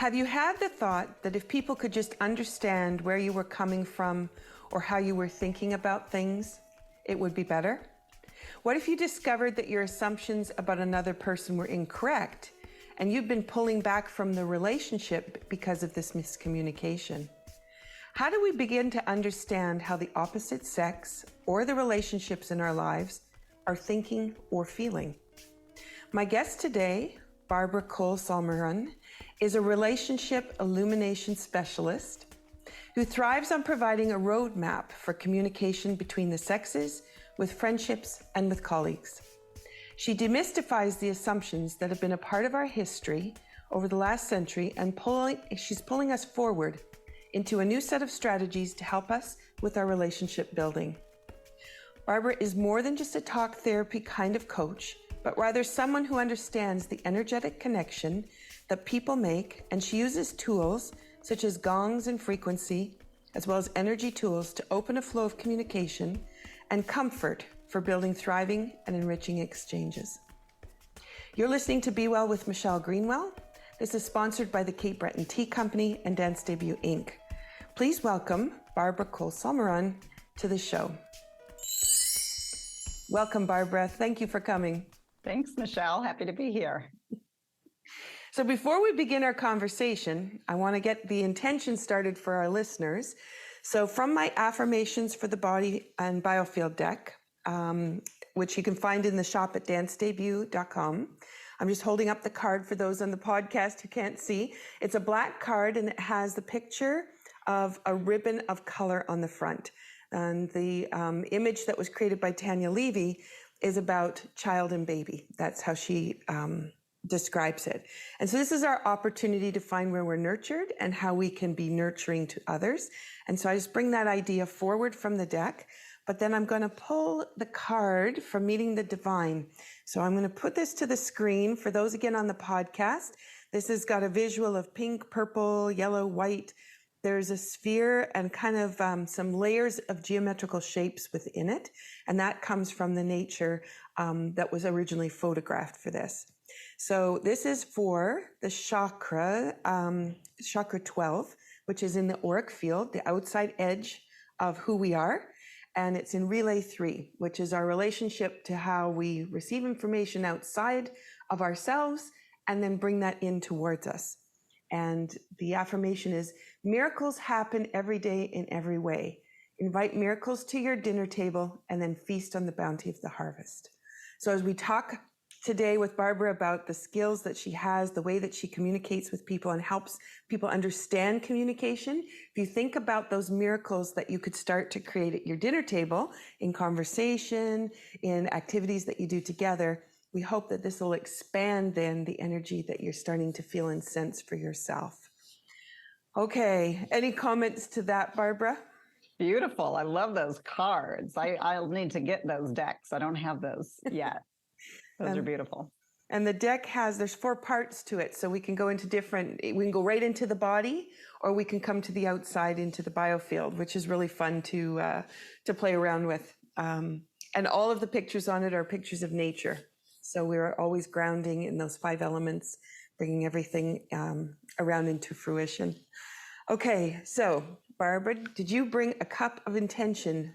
Have you had the thought that if people could just understand where you were coming from or how you were thinking about things, it would be better? What if you discovered that your assumptions about another person were incorrect and you've been pulling back from the relationship because of this miscommunication? How do we begin to understand how the opposite sex or the relationships in our lives are thinking or feeling? My guest today, Barbara Cole Salmeron, is a relationship illumination specialist who thrives on providing a roadmap for communication between the sexes, with friendships, and with colleagues. She demystifies the assumptions that have been a part of our history over the last century, and she's pulling us forward into a new set of strategies to help us with our relationship building. Barbara is more than just a talk therapy kind of coach, but rather someone who understands the energetic connection that people make, and she uses tools such as gongs and frequency, as well as energy tools to open a flow of communication and comfort for building thriving and enriching exchanges. You're listening to Be Well with Michelle Greenwell. This is sponsored by the Cape Breton Tea Company and Dance Debut Inc. Please welcome Barbara Cole Salmeron to the show. Welcome, Barbara. Thank you for coming. Thanks, Michelle. Happy to be here. So before we begin our conversation, I want to get the intention started for our listeners. So from my affirmations for the body and biofield deck, which you can find in the shop at dancedebut.com. I'm just holding up the card for those on the podcast who can't see. It's a black card and it has the picture of a ribbon of color on the front. And the image that was created by Tanya Levy is about child and baby. That's how she describes it. And so this is our opportunity to find where we're nurtured and how we can be nurturing to others. And so I just bring that idea forward from the deck, but then I'm going to pull the card from Meeting the Divine. So I'm going to put this to the screen for those again on the podcast. This has got a visual of pink, purple, yellow, white. There's a sphere and kind of some layers of geometrical shapes within it. And that comes from the nature that was originally photographed for this. So this is for the chakra, chakra 12, which is in the auric field, the outside edge of who we are. And it's in relay 3, which is our relationship to how we receive information outside of ourselves and then bring that in towards us. And the affirmation is, miracles happen every day in every way. Invite miracles to your dinner table and then feast on the bounty of the harvest. So as we talk today with Barbara about the skills that she has, the way that she communicates with people and helps people understand communication, if you think about those miracles that you could start to create at your dinner table in conversation, in activities that you do together, we hope that this will expand then the energy that you're starting to feel and sense for yourself. Okay, any comments to that, Barbara? Beautiful. I love those cards. I'll need to get those decks. I don't have those yet. Those are beautiful. And the deck there's 4 parts to it. So we can go into we can go right into the body, or we can come to the outside into the biofield, which is really fun to play around with. And all of the pictures on it are pictures of nature. So we're always grounding in those 5 elements, bringing everything around into fruition. Okay, so Barbara, did you bring a cup of intention,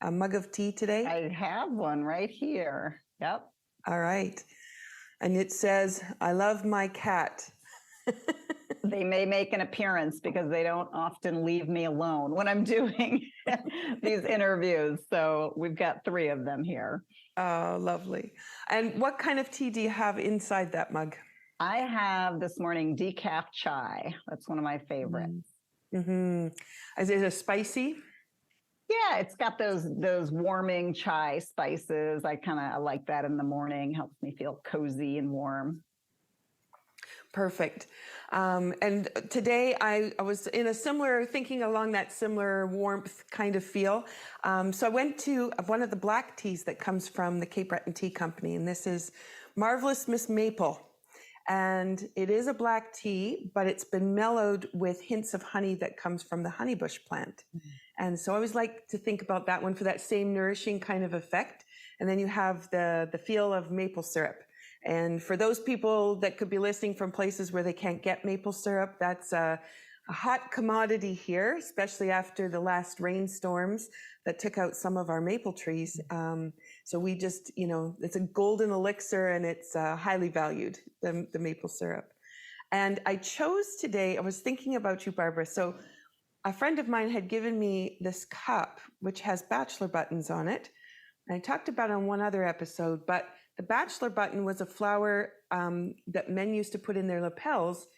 a mug of tea today? I have one right here. Yep. All right. And it says, I love my cat. They may make an appearance because they don't often leave me alone when I'm doing these interviews. So we've got 3 of them here. Oh, lovely. And what kind of tea do you have inside that mug? I have this morning decaf chai. That's one of my favorites. Mm-hmm. Is it a spicy? Yeah, it's got those warming chai spices. I like that in the morning. Helps me feel cozy and warm. Perfect. And today I was in thinking along that similar warmth kind of feel. So I went to one of the black teas that comes from the Cape Breton Tea Company, and this is Marvelous Miss Maple. And it is a black tea, but it's been mellowed with hints of honey that comes from the honeybush plant. Mm-hmm. And so I always like to think about that one for that same nourishing kind of effect. And then you have the feel of maple syrup. And for those people that could be listening from places where they can't get maple syrup, that's a hot commodity here, especially after the last rainstorms that took out some of our maple trees. So we just, it's a golden elixir, and it's highly valued, the maple syrup. And I chose today, I was thinking about you, Barbara. So a friend of mine had given me this cup, which has bachelor buttons on it. And I talked about it on one other episode, but the bachelor button was a flower that men used to put in their lapels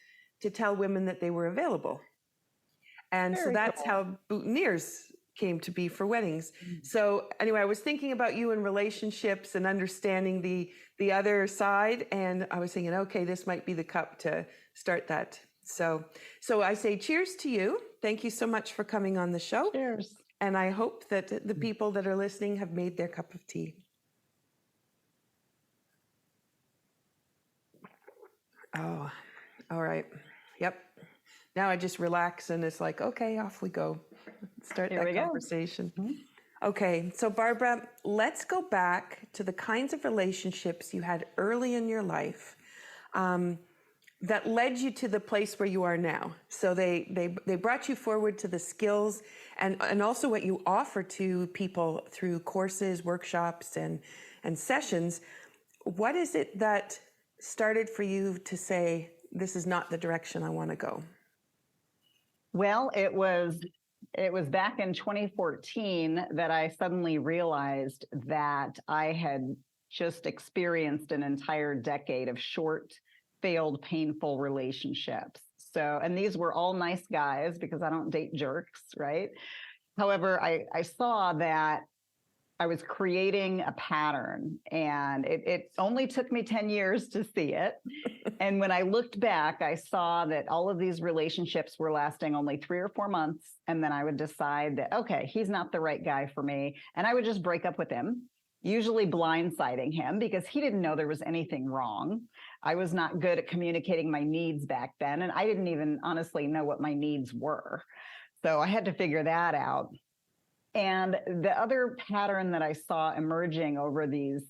to tell women that they were available. And so that's how boutonnieres came to be for weddings. So anyway, I was thinking about you in relationships and understanding the other side. And I was thinking, okay, this might be the cup to start that. So I say cheers to you. Thank you so much for coming on the show. Cheers. And I hope that the people that are listening have made their cup of tea. Oh, all right. Yep. Now I just relax and it's like, okay, off we go. Start that conversation. Okay. So Barbara, let's go back to the kinds of relationships you had early in your life that led you to the place where you are now. So they brought you forward to the skills and also what you offer to people through courses, workshops, and sessions. What is it that started for you to say, this is not the direction I want to go? Well, it was back in 2014 that I suddenly realized that I had just experienced an entire decade of short, failed, painful relationships. So, and these were all nice guys because I don't date jerks, right? However, I saw that I was creating a pattern, and it only took me 10 years to see it. And when I looked back, I saw that all of these relationships were lasting only 3 or 4 months. And then I would decide that, okay, he's not the right guy for me. And I would just break up with him, usually blindsiding him because he didn't know there was anything wrong. I was not good at communicating my needs back then. And I didn't even honestly know what my needs were. So I had to figure that out. And the other pattern that I saw emerging over these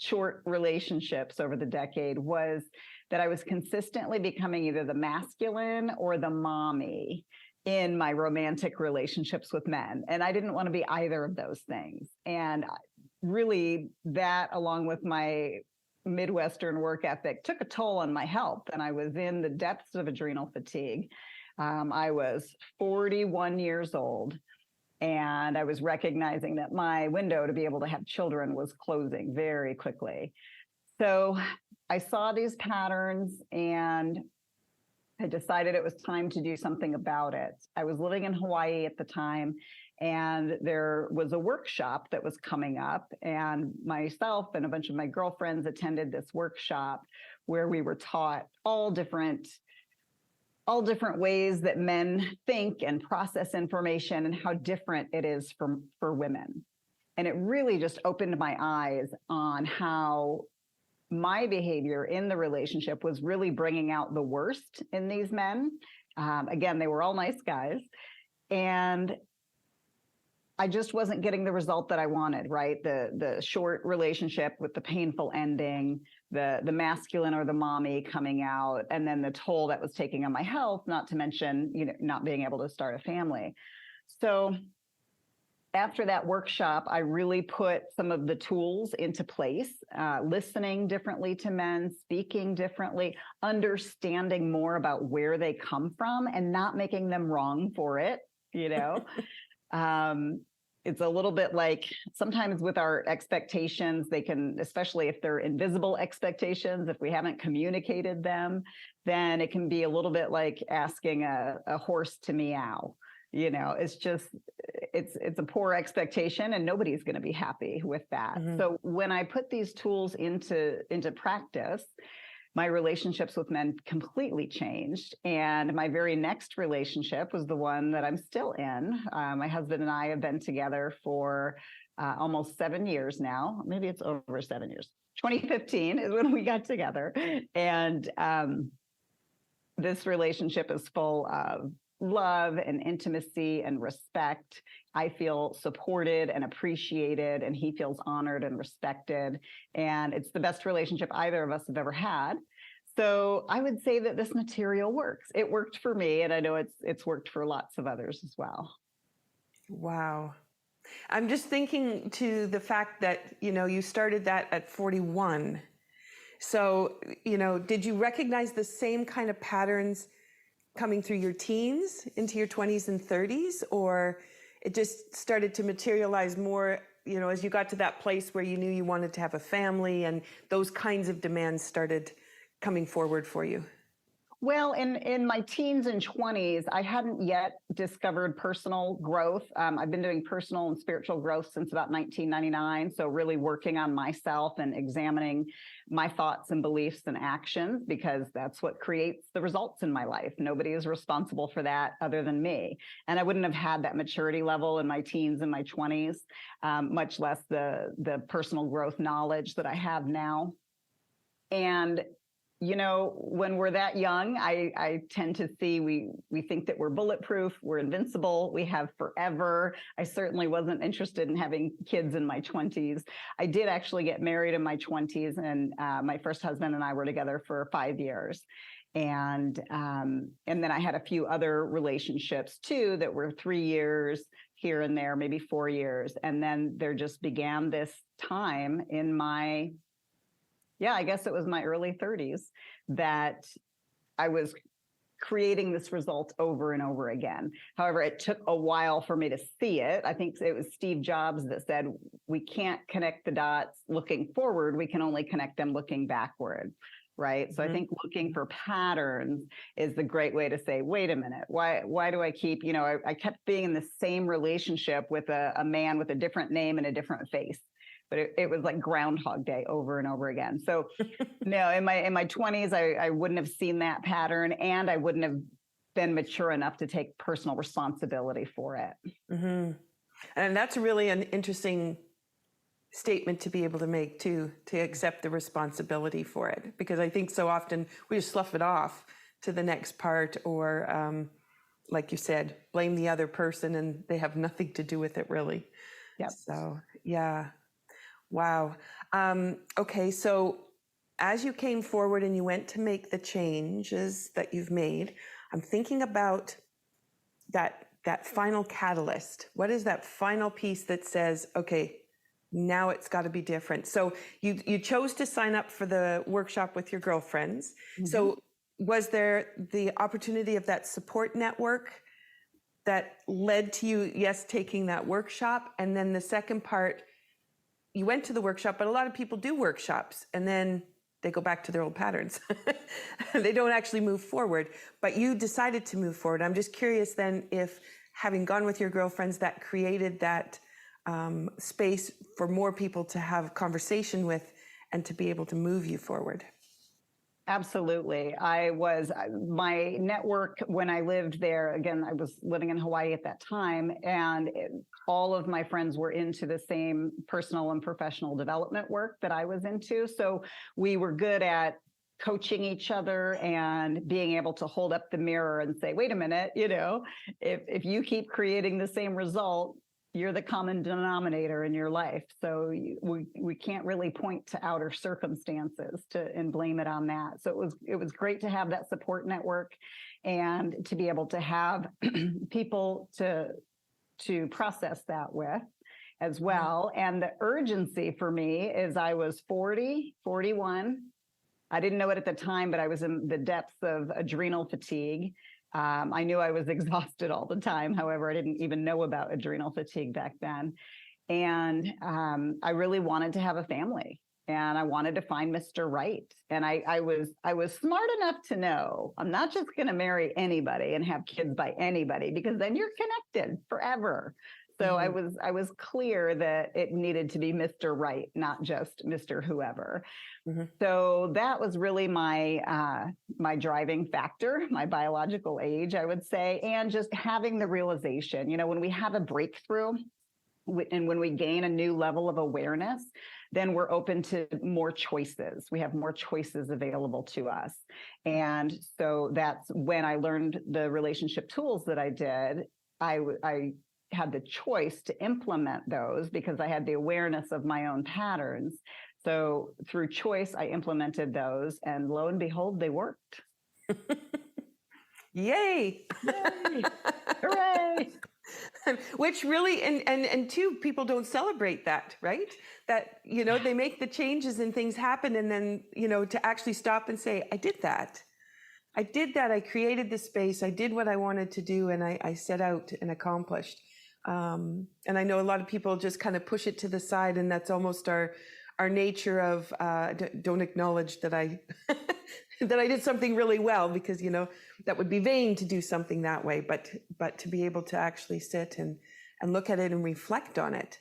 short relationships over the decade was that I was consistently becoming either the masculine or the mommy in my romantic relationships with men. And I didn't want to be either of those things. And really that, along with my Midwestern work ethic, took a toll on my health. And I was in the depths of adrenal fatigue. I was 41 years old. And I was recognizing that my window to be able to have children was closing very quickly. So I saw these patterns and I decided it was time to do something about it. I was living in Hawaii at the time, and there was a workshop that was coming up, and myself and a bunch of my girlfriends attended this workshop where we were taught all different ways that men think and process information and how different it is for women. And it really just opened my eyes on how my behavior in the relationship was really bringing out the worst in these men. Again, they were all nice guys. And I just wasn't getting the result that I wanted, right? The short relationship with the painful ending, the masculine or the mommy coming out, and then the toll that was taking on my health, not to mention, not being able to start a family. So after that workshop, I really put some of the tools into place, listening differently to men, speaking differently, understanding more about where they come from and not making them wrong for it, It's a little bit like sometimes with our expectations, they can, especially if they're invisible expectations, if we haven't communicated them, then it can be a little bit like asking a horse to meow. It's just, it's a poor expectation and nobody's going to be happy with that. Mm-hmm. So when I put these tools into practice, my relationships with men completely changed. And my very next relationship was the one that I'm still in. My husband and I have been together for almost 7 years now. Maybe it's over 7 years. 2015 is when we got together. And this relationship is full of love and intimacy and respect. I feel supported and appreciated, and he feels honored and respected. And it's the best relationship either of us have ever had. So I would say that this material works. It worked for me, and I know it's worked for lots of others as well. Wow. I'm just thinking to the fact that, you started that at 41. So, did you recognize the same kind of patterns coming through your teens into your 20s and 30s, or it just started to materialize more, as you got to that place where you knew you wanted to have a family and those kinds of demands started coming forward for you? Well, in my teens and 20s, I hadn't yet discovered personal growth. I've been doing personal and spiritual growth since about 1999. So really working on myself and examining my thoughts and beliefs and actions, because that's what creates the results in my life. Nobody is responsible for that other than me. And I wouldn't have had that maturity level in my teens and my 20s, much less the personal growth knowledge that I have now. And when we're that young, I tend to see we think that we're bulletproof, we're invincible, we have forever. I certainly wasn't interested in having kids in my 20s. I did actually get married in my 20s, and my first husband and I were together for 5 years. And then I had a few other relationships too that were 3 years here and there, maybe 4 years. And then there just began this time in I guess it was my early 30s that I was creating this result over and over again. However, it took a while for me to see it. I think it was Steve Jobs that said, we can't connect the dots looking forward. We can only connect them looking backward. Right. So I think looking for patterns is the great way to say, wait a minute, why do I keep, I kept being in the same relationship with a man with a different name and a different face. But it was like Groundhog Day over and over again. So no, in my 20s, I wouldn't have seen that pattern, and I wouldn't have been mature enough to take personal responsibility for it. Mm-hmm. And that's really an interesting statement to be able to make too, to accept the responsibility for it. Because I think so often we just slough it off to the next part, or like you said, blame the other person, and they have nothing to do with it really. Yep. So, yeah. Wow. Okay, so as you came forward and you went to make the changes that you've made, I'm thinking about that final catalyst. What is that final piece that says, okay, now it's got to be different? So you chose to sign up for the workshop with your girlfriends. Mm-hmm. So was there the opportunity of that support network that led to you, yes, taking that workshop? And then the second part, you went to the workshop, but a lot of people do workshops and then they go back to their old patterns. They don't actually move forward, but you decided to move forward. I'm just curious then if, having gone with your girlfriends, that created that space for more people to have conversation with and to be able to move you forward. Absolutely. My network when I lived there, again, I was living in Hawaii at that time, and all of my friends were into the same personal and professional development work that I was into. So we were good at coaching each other and being able to hold up the mirror and say, wait a minute, if you keep creating the same result, you're the common denominator in your life. So we can't really point to outer circumstances and blame it on that. So it was great to have that support network and to be able to have people to process that with as well. And the urgency for me is I was 40, 41. I didn't know it at the time, but I was in the depths of adrenal fatigue. I knew I was exhausted all the time. However, I didn't even know about adrenal fatigue back then. And I really wanted to have a family, and I wanted to find Mr. Right. And I was smart enough to know I'm not just going to marry anybody and have kids by anybody, because then you're connected forever. So I was clear that it needed to be Mr. Right, not just Mr. Whoever. Mm-hmm. So that was really my driving factor, my biological age, I would say, and just having the realization, when we have a breakthrough and when we gain a new level of awareness, then we're open to more choices. We have more choices available to us. And so that's when I learned the relationship tools that I did. I had the choice to implement those because I had the awareness of my own patterns. So through choice, I implemented those, and lo and behold, they worked. Yay! Yay! Hooray! Which really, and two, people don't celebrate that, right? That, they make the changes and things happen, and then, to actually stop and say, I did that. I created the space. I did what I wanted to do, and I set out and accomplished. And I know a lot of people just kind of push it to the side, and that's almost our nature of don't acknowledge that I that I did something really well, because that would be vain to do something that way, but to be able to actually sit and look at it and reflect on it.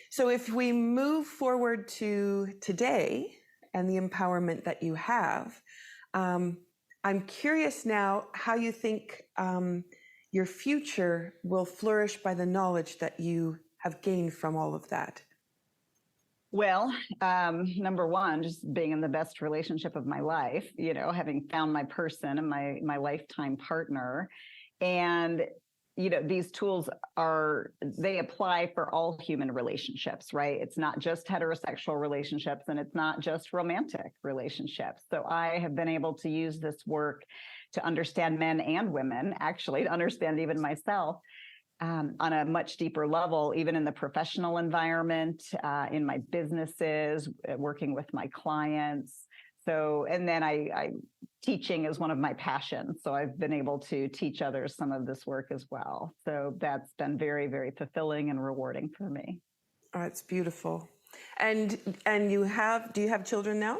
So if we move forward to today and the empowerment that you have, I'm curious now how you think your future will flourish by the knowledge that you have gained from all of that. Well, number one, just being in the best relationship of my life, having found my person and my lifetime partner. And, these tools they apply for all human relationships, right? It's not just heterosexual relationships, and it's not just romantic relationships. So I have been able to use this work to understand men and women, actually, to understand even myself. On a much deeper level, even in the professional environment, in my businesses, working with my clients. So, and then teaching is one of my passions. So I've been able to teach others some of this work as well. So that's been very, very fulfilling and rewarding for me. Oh, it's beautiful. And do you have children now?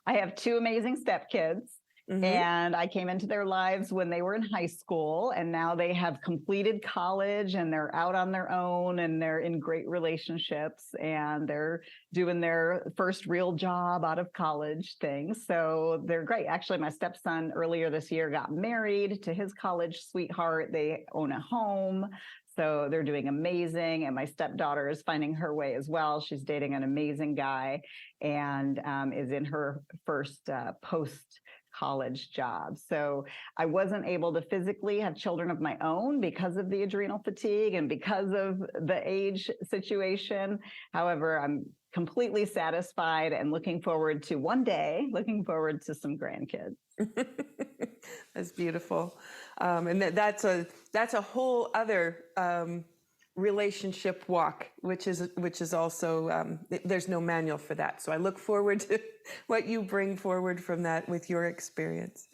I have two amazing stepkids. Mm-hmm. And I came into their lives when they were in high school, and now they have completed college and they're out on their own and they're in great relationships and they're doing their first real job out of college things. So they're great. Actually, my stepson earlier this year got married to his college sweetheart. They own a home. So they're doing amazing. And my stepdaughter is finding her way as well. She's dating an amazing guy and is in her first post-college job. So I wasn't able to physically have children of my own because of the adrenal fatigue and because of the age situation. However, I'm completely satisfied and looking forward to some grandkids. That's beautiful. And that's a whole other relationship walk, which is also there's no manual for that. So I look forward to what you bring forward from that with your experience.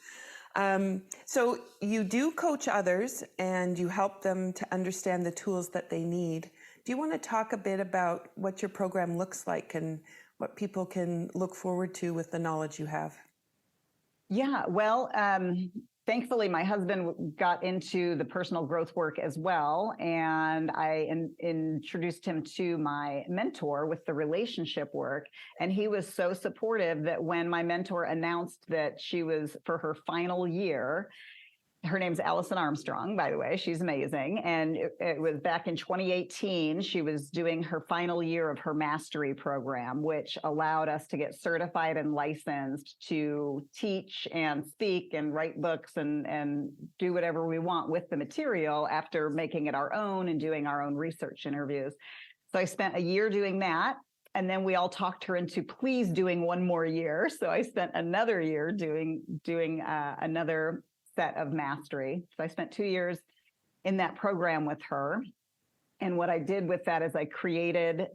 So you do coach others and you help them to understand the tools that they need. Do you want to talk a bit about what your program looks like and what people can look forward to with the knowledge you have? Yeah, well, thankfully, my husband got into the personal growth work as well, and I introduced him to my mentor with the relationship work, and he was so supportive that when my mentor announced that she was for her final year, her name's Allison Armstrong, by the way. She's amazing. And it was back in 2018. She was doing her final year of her mastery program, which allowed us to get certified and licensed to teach and speak and write books and do whatever we want with the material after making it our own and doing our own research interviews. So I spent a year doing that. And then we all talked her into please doing one more year. So I spent another year doing another set of mastery. So I spent 2 years in that program with her. And what I did with that is I created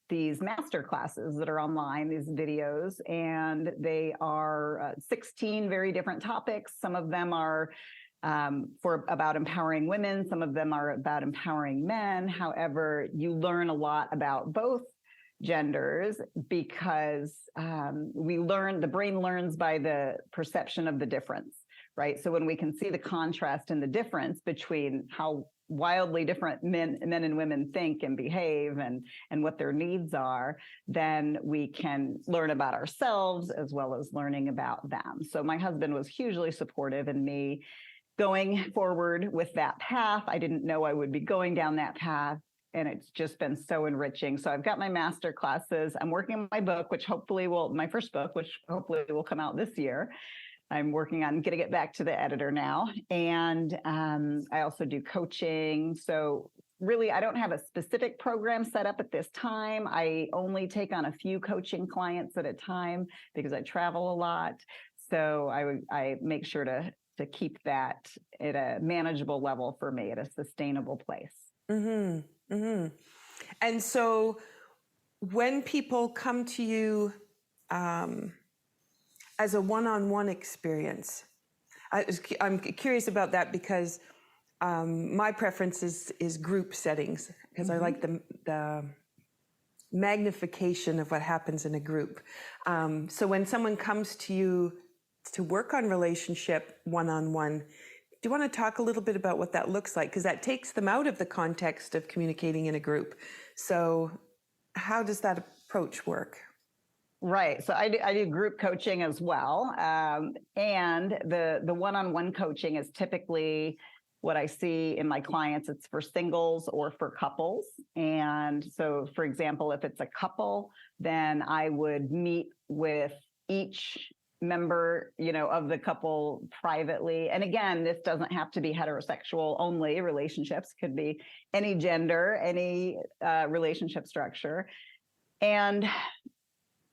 these master classes that are online, these videos, and they are 16 very different topics. Some of them are about empowering women. Some of them are about empowering men. However, you learn a lot about both genders because the brain learns by the perception of the difference. Right. So when we can see the contrast and the difference between how wildly different men and women think and behave and what their needs are, then we can learn about ourselves as well as learning about them. So my husband was hugely supportive in me going forward with that path. I didn't know I would be going down that path. and it's just been so enriching. So I've got my master classes. I'm working on my book, my first book, which hopefully will come out this year. I'm working on getting it back to the editor now. And I also do coaching. So really, I don't have a specific program set up at this time. I only take on a few coaching clients at a time because I travel a lot. So I make sure to keep that at a manageable level for me, at a sustainable place. Mm-hmm. Mm-hmm. And so when people come to you as a one-on-one experience, I'm curious about that because my preference is group settings, because I like the magnification of what happens in a group. So when someone comes to you to work on relationship one-on-one, do you want to talk a little bit about what that looks like? Because that takes them out of the context of communicating in a group. So how does that approach work? Right. So I do group coaching as well. And the one-on-one coaching is typically what I see in my clients. It's for singles or for couples. And so, for example, if it's a couple, then I would meet with each member, of the couple privately. And again, this doesn't have to be heterosexual only relationships. It could be any gender, any relationship structure. And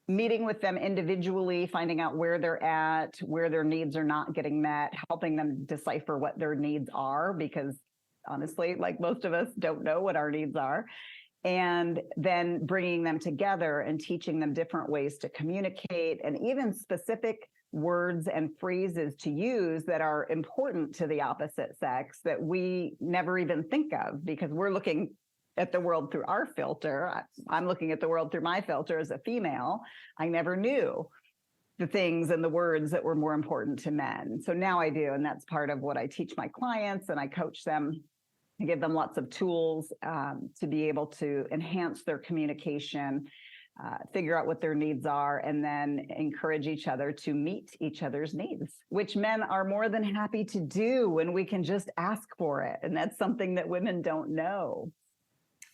meeting with them individually, finding out where they're at, where their needs are not getting met, helping them decipher what their needs are, because honestly, like most of us don't know what our needs are. And then bringing them together and teaching them different ways to communicate, and even specific words and phrases to use that are important to the opposite sex that we never even think of, because we're looking at the world through our filter. I'm looking at the world through my filter as a female. I never knew the things and the words that were more important to men. So now I do, and that's part of what I teach my clients, and I coach them. I give them lots of tools to be able to enhance their communication, figure out what their needs are, and then encourage each other to meet each other's needs, which men are more than happy to do when we can just ask for it. And that's something that women don't know.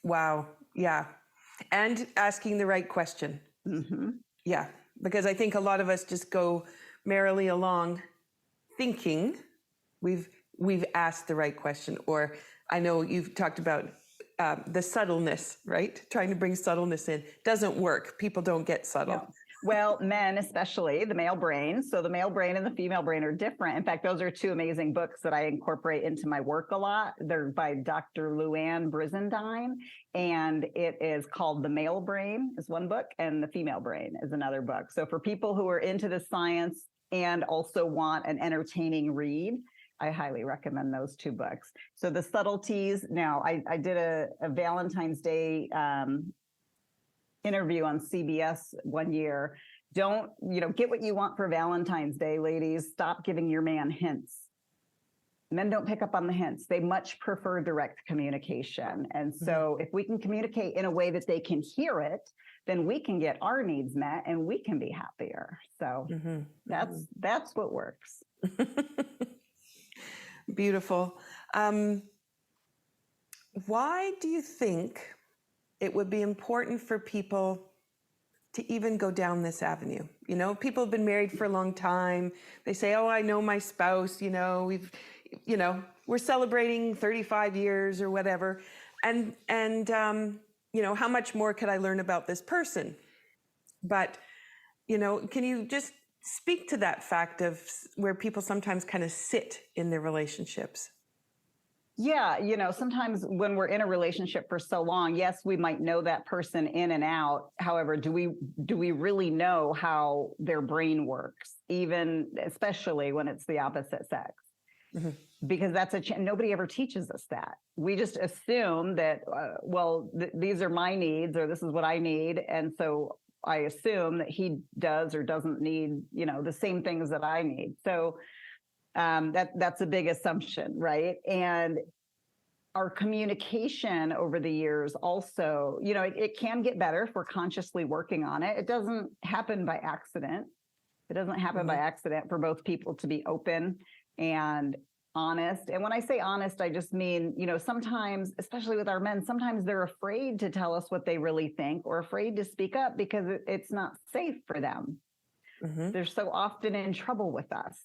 Wow. Yeah. And asking the right question. Mm-hmm. Yeah. Because I think a lot of us just go merrily along thinking we've asked the right question. Or I know you've talked about the subtleness, right? Trying to bring subtleness in doesn't work. People don't get subtle. No. Well, men, especially the male brain. So the male brain and the female brain are different. In fact, those are two amazing books that I incorporate into my work a lot. They're by Dr. Luann Brizendine, and it is called The Male Brain is one book, and The Female Brain is another book. So for people who are into the science and also want an entertaining read, I highly recommend those two books. So the subtleties. Now, I did a Valentine's Day interview on CBS one year. Don't, get what you want for Valentine's Day, ladies. Stop giving your man hints. Men don't pick up on the hints. They much prefer direct communication. And so if we can communicate in a way that they can hear it, then we can get our needs met and we can be happier. So that's what works. Beautiful. Why do you think it would be important for people to even go down this avenue? People have been married for a long time. They say, oh, I know my spouse, we're celebrating 35 years or whatever. And how much more could I learn about this person? But, can you just speak to that fact of where people sometimes kind of sit in their relationships? Yeah, sometimes when we're in a relationship for so long, yes, we might know that person in and out. However, do we really know how their brain works, especially when it's the opposite sex? Mm-hmm. Because nobody ever teaches us that. We just assume that, these are my needs, or this is what I need. And so I assume that he does or doesn't need, the same things that I need. So that's a big assumption, right? And our communication over the years also, it can get better if we're consciously working on it. It doesn't happen by accident. It doesn't happen by accident for both people to be open and honest. And when I say honest, I just mean, sometimes, especially with our men, sometimes they're afraid to tell us what they really think or afraid to speak up because it's not safe for them. Mm-hmm. They're so often in trouble with us.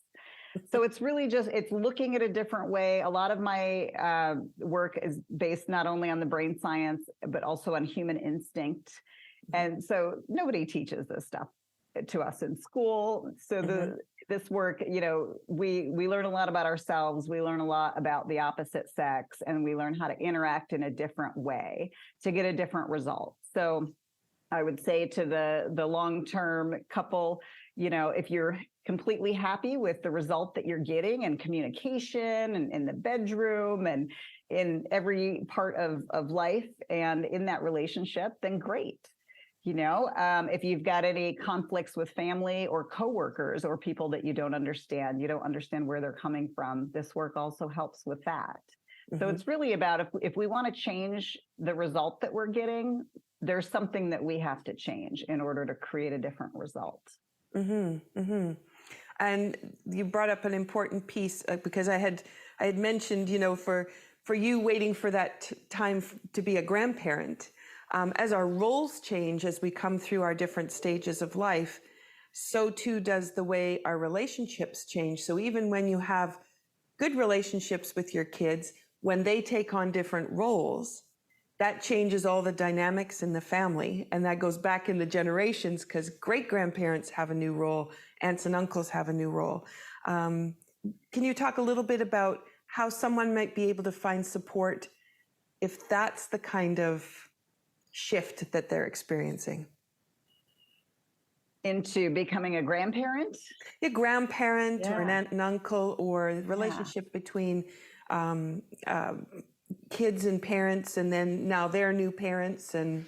So it's really it's looking at a different way. A lot of my work is based not only on the brain science, but also on human instinct. And so nobody teaches this stuff to us in school. So this work, we learn a lot about ourselves. We learn a lot about the opposite sex, and we learn how to interact in a different way to get a different result. So I would say to the long-term couple, if you're completely happy with the result that you're getting in communication and in the bedroom and in every part of life and in that relationship, then great. If you've got any conflicts with family or coworkers or people that you don't understand where they're coming from, this work also helps with that. So it's really about if we want to change the result that we're getting, there's something that we have to change in order to create a different result. And you brought up an important piece because I had mentioned, for you waiting for that time to be a grandparent, as our roles change, as we come through our different stages of life, so too does the way our relationships change. So even when you have good relationships with your kids, when they take on different roles, that changes all the dynamics in the family. And that goes back in the generations because great-grandparents have a new role, aunts and uncles have a new role. Can you talk a little bit about how someone might be able to find support if that's the kind of shift that they're experiencing? Into becoming a grandparent? A grandparent or an aunt and uncle, or the relationship between kids and parents, and then now they're new parents. And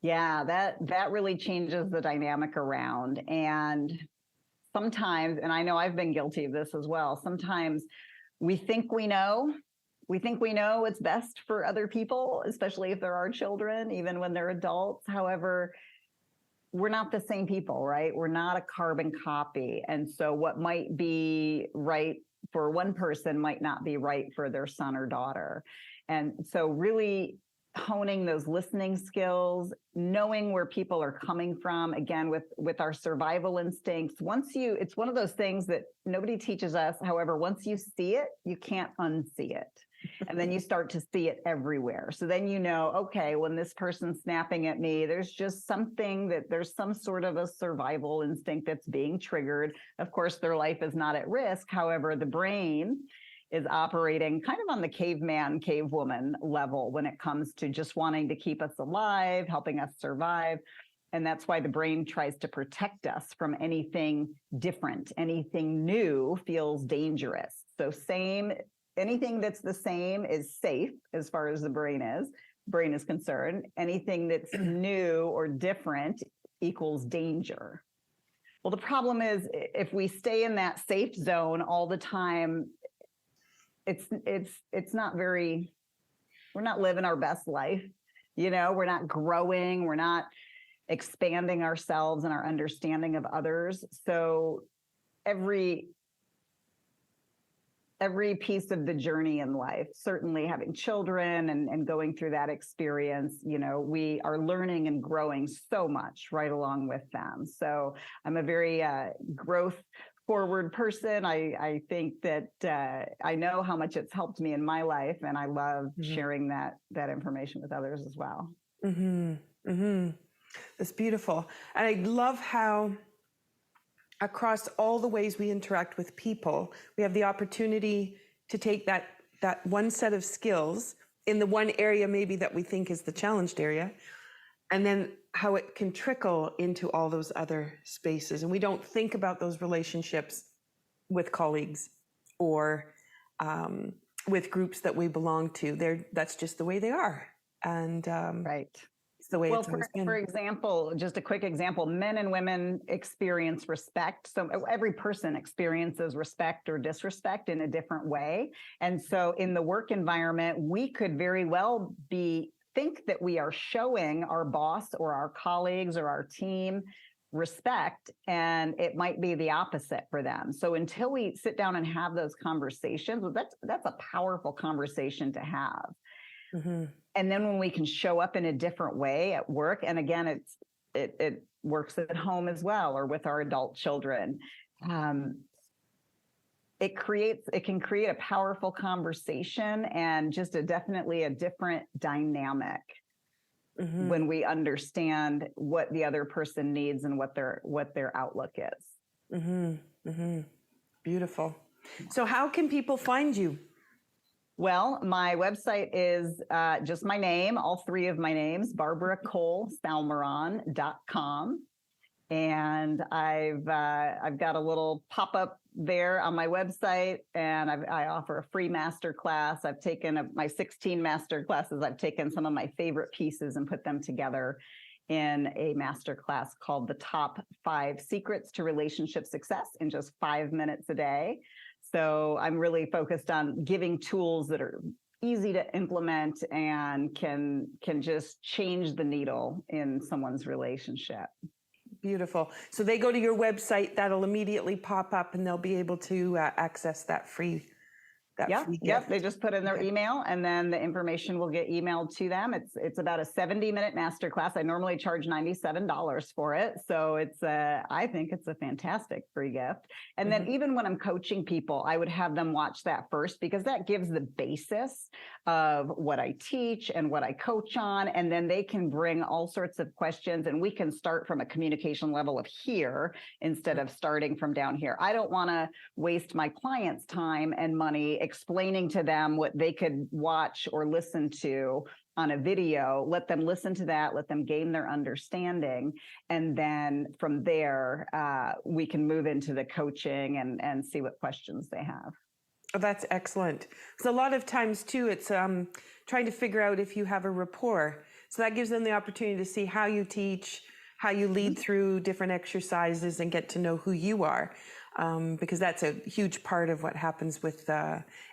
that really changes the dynamic around. And sometimes, and I know I've been guilty of this as well, sometimes we think we know what's best for other people, especially if there are children, even when they're adults. However, we're not the same people, right? We're not a carbon copy. And so what might be right for one person might not be right for their son or daughter. And so really honing those listening skills, knowing where people are coming from, again, with our survival instincts. It's one of those things that nobody teaches us. However, once you see it, you can't unsee it. And then you start to see it everywhere. So then okay, when this person's snapping at me, there's some sort of a survival instinct that's being triggered. Of course, their life is not at risk. However, the brain is operating kind of on the caveman, cavewoman level when it comes to just wanting to keep us alive, helping us survive. And that's why the brain tries to protect us from anything different. Anything new feels dangerous. So anything that's the same is safe as far as the brain is concerned. Anything that's new or different equals danger. Well, the problem is if we stay in that safe zone all the time, it's not we're not living our best life. We're not growing. We're not expanding ourselves and our understanding of others. So every piece of the journey in life, certainly having children and going through that experience, we are learning and growing so much right along with them. So I'm a very growth forward person. I think that I know how much it's helped me in my life, and I love sharing that information with others as well. That's beautiful. And I love how across all the ways we interact with people, we have the opportunity to take that one set of skills in the one area maybe that we think is the challenged area, and then how it can trickle into all those other spaces. And we don't think about those relationships with colleagues or with groups that we belong to. That's just the way they are. And right. It's the way well, it's always been. For example, just a quick example, men and women experience respect. So every person experiences respect or disrespect in a different way. And so in the work environment, we could very well think that we are showing our boss or our colleagues or our team respect, and it might be the opposite for them. So until we sit down and have those conversations, that's a powerful conversation to have. Mm-hmm. And then when we can show up in a different way at work, and again, it works at home as well, or with our adult children, it can create a powerful conversation and just definitely a different dynamic. Mm-hmm. When we understand what the other person needs and what their outlook is. Mm-hmm. Mm-hmm. Beautiful. So how can people find you? Well, my website is just my name, all three of my names, BarbaraColeSalmeron.com. And I've got a little pop-up there on my website, and I offer a free master class. I've taken my 16 master classes. I've taken some of my favorite pieces and put them together in a master class called The Top 5 Secrets to Relationship Success in just 5 minutes a day. So I'm really focused on giving tools that are easy to implement and can just change the needle in someone's relationship. Beautiful. So they go to your website, that'll immediately pop up, and they'll be able to access that free free gift. They just put in their email, and then the information will get emailed to them. It's about a 70-minute masterclass. I normally charge $97 for it. So I think it's a fantastic free gift. And then even when I'm coaching people, I would have them watch that first, because that gives the basis of what I teach and what I coach on. And then they can bring all sorts of questions, and we can start from a communication level of here instead of starting from down here. I don't want to waste my clients' time and money explaining to them what they could watch or listen to on a video. Let them listen to that, let them gain their understanding. And then from there, we can move into the coaching and see what questions they have. Oh, that's excellent. So a lot of times too, it's trying to figure out if you have a rapport. So that gives them the opportunity to see how you teach, how you lead through different exercises, and get to know who you are. Because that's a huge part of what happens with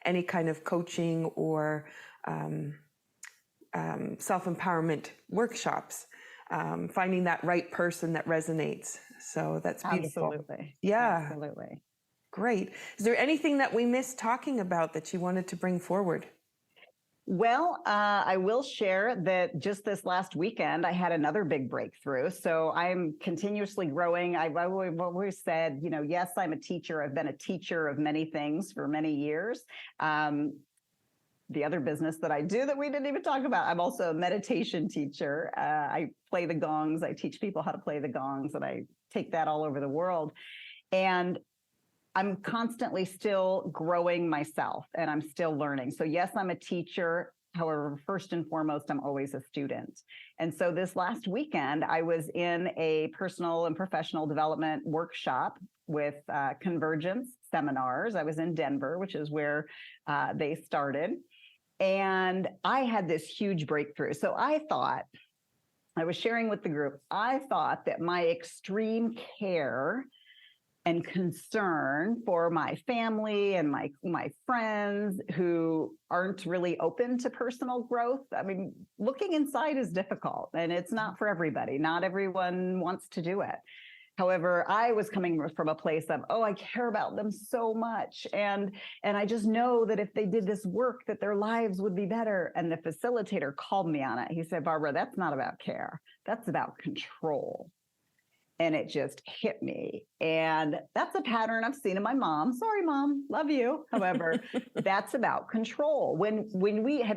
any kind of coaching or self-empowerment workshops, finding that right person that resonates. So that's beautiful. Absolutely. Yeah. Absolutely. Great. Is there anything that we missed talking about that you wanted to bring forward? Well, I will share that just this last weekend, I had another big breakthrough. So I'm continuously growing. I've always said, yes, I'm a teacher. I've been a teacher of many things for many years. The other business that I do that we didn't even talk about, I'm also a meditation teacher. I play the gongs. I teach people how to play the gongs, and I take that all over the world. And I'm constantly still growing myself, and I'm still learning. So yes, I'm a teacher. However, first and foremost, I'm always a student. And so this last weekend, I was in a personal and professional development workshop with Convergence Seminars. I was in Denver, which is where they started. And I had this huge breakthrough. So I was sharing with the group, I thought that my extreme care and concern for my family and my friends who aren't really open to personal growth. I mean, looking inside is difficult, and it's not for everybody. Not everyone wants to do it. However, I was coming from a place of, I care about them so much. And I just know that if they did this work, that their lives would be better. And the facilitator called me on it. He said, Barbara, that's not about care. That's about control. And it just hit me. And that's a pattern I've seen in my mom. Sorry, Mom, love you. However, that's about control. When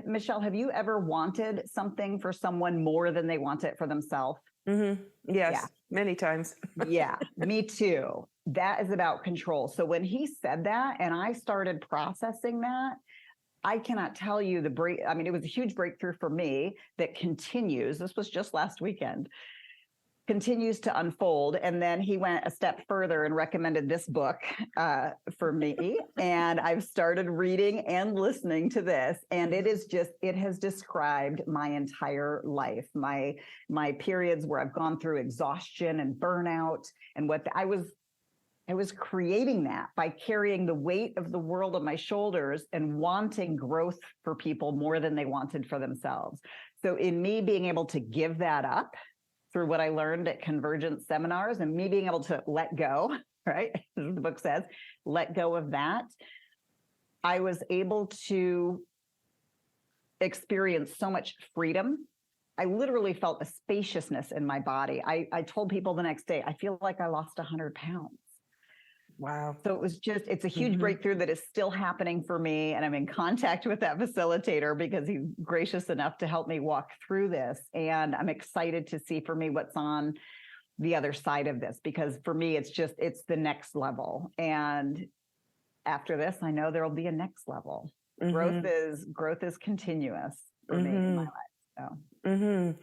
Michelle, have you ever wanted something for someone more than they want it for themselves? Mm-hmm. Yes, many times. Yeah, me too. That is about control. So when he said that and I started processing that, I cannot tell you it was a huge breakthrough for me that continues. This was just last weekend. Continues to unfold. And then he went a step further and recommended this book for me. And I've started reading and listening to this. And it has described my entire life, my periods where I've gone through exhaustion and burnout, and what I was creating that by carrying the weight of the world on my shoulders and wanting growth for people more than they wanted for themselves. So in me being able to give that up through what I learned at convergence seminars and me being able to let go, right? As the book says, let go of that. I was able to experience so much freedom. I literally felt a spaciousness in my body. I told people the next day, I feel like I lost 100 pounds. Wow. So it's a huge breakthrough that is still happening for me. And I'm in contact with that facilitator because he's gracious enough to help me walk through this. And I'm excited to see for me what's on the other side of this, because for me, it's the next level. And after this, I know there'll be a next level. Growth is continuous for me in my life.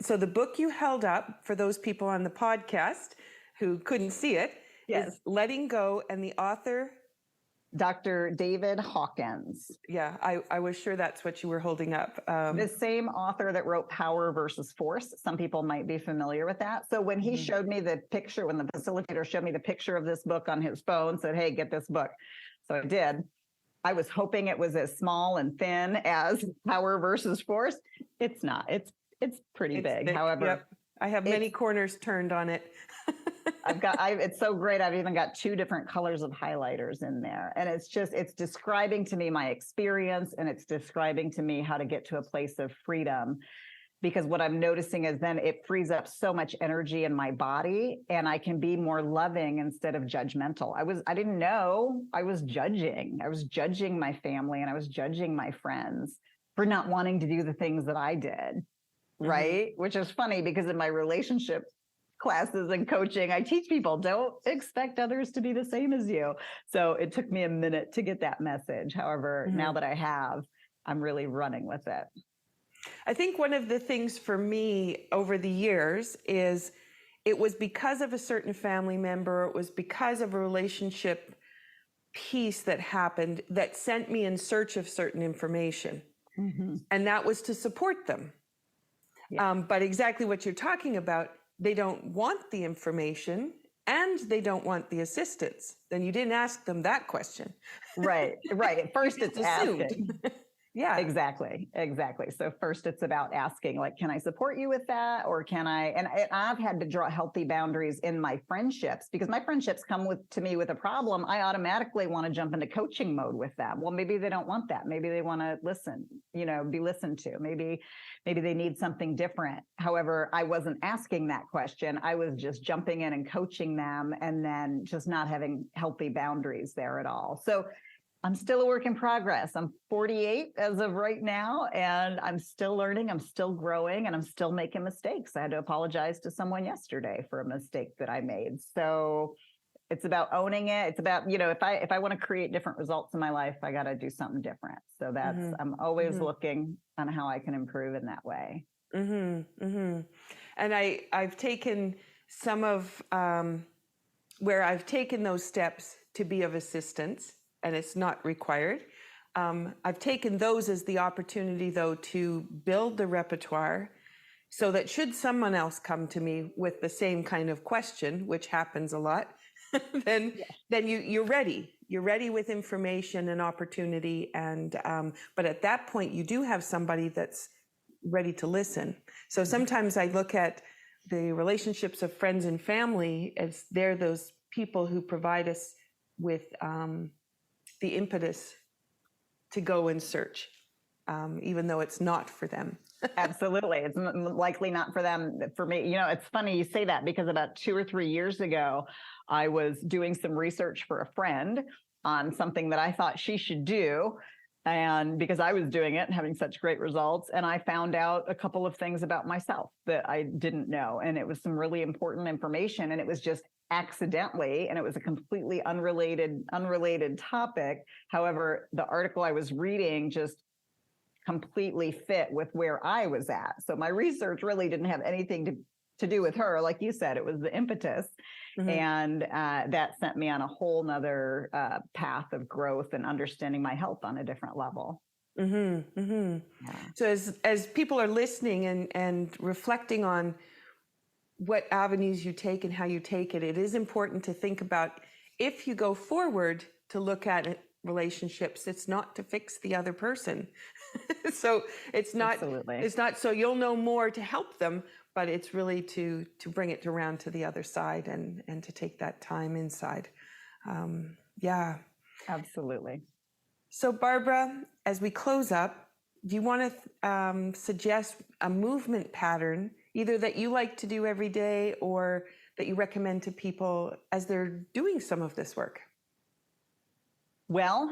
So the book you held up for those people on the podcast who couldn't see it is Letting Go, and the author? Dr. David Hawkins. Yeah, I was sure that's what you were holding up. The same author that wrote Power versus Force. Some people might be familiar with that. So when he showed me the picture, when the facilitator showed me the picture of this book on his phone, said, hey, get this book. So I did. I was hoping it was as small and thin as Power versus Force. It's not. It's pretty big. Thick. However, I have many corners turned on it. It's so great. I've even got 2 different colors of highlighters in there. And it's describing to me my experience, and it's describing to me how to get to a place of freedom. Because what I'm noticing is then it frees up so much energy in my body, and I can be more loving instead of judgmental. I didn't know I was judging. I was judging my family, and I was judging my friends for not wanting to do the things that I did. Right. Which is funny because in my relationship classes and coaching, I teach people, don't expect others to be the same as you. So it took me a minute to get that message. However, now that I have, I'm really running with it. I think one of the things for me over the years is it was because of a certain family member, it was because of a relationship piece that happened that sent me in search of certain information. And that was to support them. But exactly what you're talking about, they don't want the information and they don't want the assistance. Then you didn't ask them that question. Right. At first it's assumed. asking. Yeah, exactly. So first it's about asking, like, can I support you with that? Or can I, and I've had to draw healthy boundaries in my friendships, because my friendships come to me with a problem. I automatically want to jump into coaching mode with them. Well, maybe they don't want that. Maybe they want to listen, be listened to. Maybe they need something different. However, I wasn't asking that question. I was just jumping in and coaching them, and then just not having healthy boundaries there at all. So I'm still a work in progress. I'm 48 as of right now, and I'm still learning, I'm still growing, and I'm still making mistakes. I had to apologize to someone yesterday for a mistake that I made. So it's about owning it. It's about, if I want to create different results in my life, I got to do something different. So that's, I'm always looking on how I can improve in that way. And I've taken some of where I've taken those steps to be of assistance, and it's not required. I've taken those as the opportunity, though, to build the repertoire so that should someone else come to me with the same kind of question, which happens a lot, then you're ready. You're ready with information and opportunity. And but at that point, you do have somebody that's ready to listen. So sometimes I look at the relationships of friends and family as they're those people who provide us with the impetus to go and search, even though it's not for them. Absolutely. It's likely not for them. For me, it's funny you say that, because about 2 or 3 years ago, I was doing some research for a friend on something that I thought she should do. And because I was doing it and having such great results, and I found out a couple of things about myself that I didn't know. And it was some really important information, and it was just accidentally, and it was a completely unrelated topic. However, the article I was reading just completely fit with where I was at. So my research really didn't have anything to do with her. Like you said, it was the impetus. And that sent me on a whole nother path of growth and understanding my health on a different level. So as people are listening and reflecting on what avenues you take and how you take it, it is important to think about, if you go forward to look at relationships, it's not to fix the other person. So it's not so you'll know more to help them, but it's really to bring it around to the other side and to take that time inside. Yeah. Absolutely. So Barbara, as we close up, do you want to suggest a movement pattern, either that you like to do every day or that you recommend to people as they're doing some of this work? Well,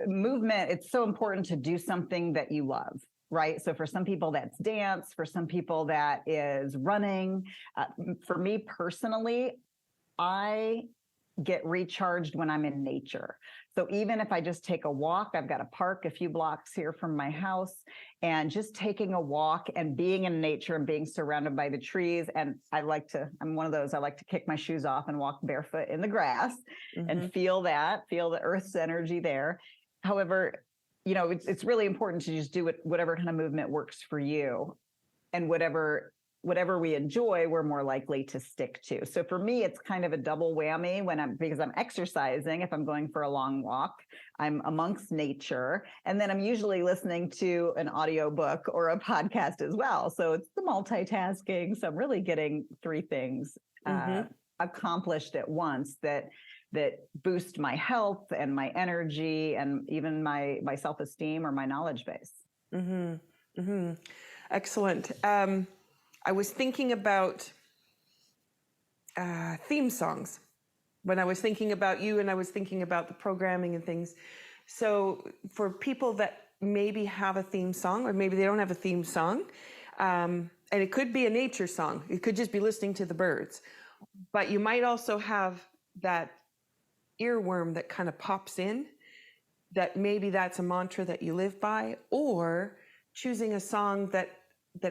movement, it's so important to do something that you love, right? So for some people, that's dance. For some people, that is running. For me personally, I get recharged when I'm in nature. So even if I just take a walk, I've got a park a few blocks here from my house, and just taking a walk and being in nature and being surrounded by the trees. And I'm one of those, I like to kick my shoes off and walk barefoot in the grass and feel the earth's energy there. However, it's really important to just do whatever kind of movement works for you, and whatever we enjoy, we're more likely to stick to. So for me, it's kind of a double whammy because I'm exercising. If I'm going for a long walk, I'm amongst nature, and then I'm usually listening to an audiobook or a podcast as well. So it's the multitasking. So I'm really getting three things accomplished at once that boost my health and my energy and even my self-esteem or my knowledge base. Excellent. I was thinking about theme songs when I was thinking about you, and I was thinking about the programming and things. So for people that maybe have a theme song, or maybe they don't have a theme song, and it could be a nature song. You could just be listening to the birds. But you might also have that earworm that kind of pops in, that maybe that's a mantra that you live by, or choosing a song that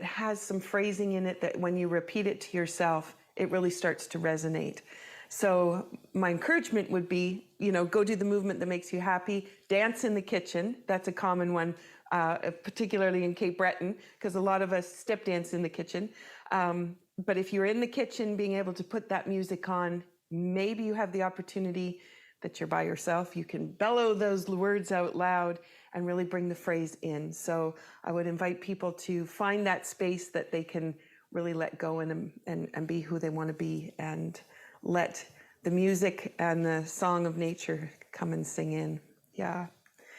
has some phrasing in it that when you repeat it to yourself, it really starts to resonate. So my encouragement would be, go do the movement that makes you happy. Dance in the kitchen. That's a common one, particularly in Cape Breton, because a lot of us step dance in the kitchen. But if you're in the kitchen, being able to put that music on, maybe you have the opportunity that you're by yourself. You can bellow those words out loud and really bring the phrase in. So I would invite people to find that space that they can really let go and be who they want to be, and let the music and the song of nature come and sing in. Yeah.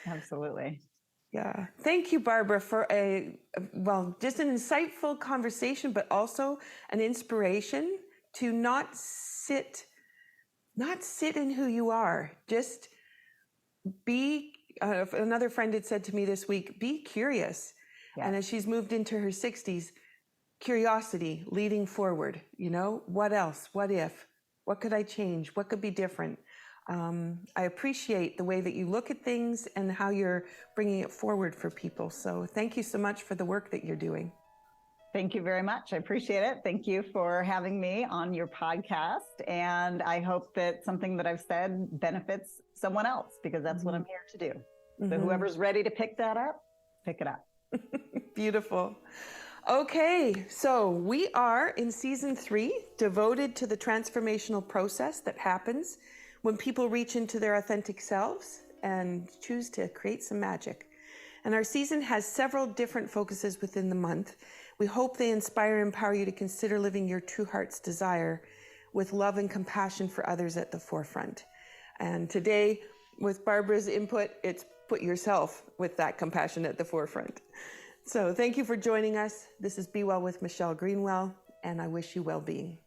Absolutely. Yeah. Thank you, Barbara, for just an insightful conversation, but also an inspiration to not sit in who you are. Just be, another friend had said to me this week, be curious. Yeah. And as she's moved into her 60s, curiosity leading forward, what else? What if? What could I change? What could be different? I appreciate the way that you look at things and how you're bringing it forward for people. So thank you so much for the work that you're doing. Thank you very much. I appreciate it. Thank you for having me on your podcast. And I hope that something that I've said benefits someone else, because that's what I'm here to do. So whoever's ready to pick that up, pick it up. Beautiful. Okay, so we are in season 3, devoted to the transformational process that happens when people reach into their authentic selves and choose to create some magic. And our season has several different focuses within the month. We hope they inspire and empower you to consider living your true heart's desire with love and compassion for others at the forefront. And today, with Barbara's input, it's put yourself with that compassion at the forefront. So thank you for joining us. This is Be Well with Michelle Greenwell, and I wish you well-being.